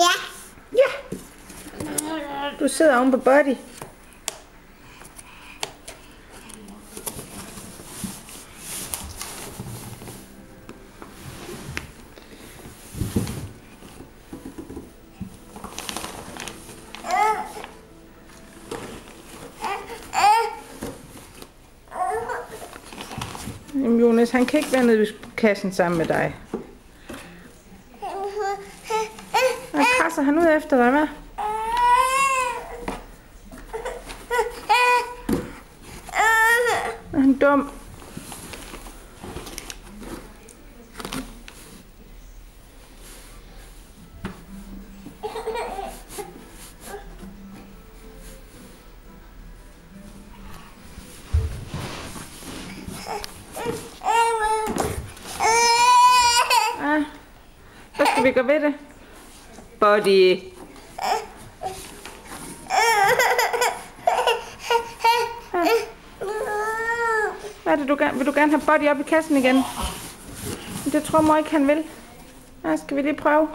Ja. Ja. Du sidder oven på Buddy. Jamen Jonas, han kan ikke være nede i kassen sammen med dig. Hvad krasser han ud efter dig, hva'? Er han dum? Hvad skal vi gøre ved det? Buddy. Hvad er det, du gerne vil? Du gerne have Buddy op i kassen igen? Det tror mor ikke, han vil. Skal vi lige prøve?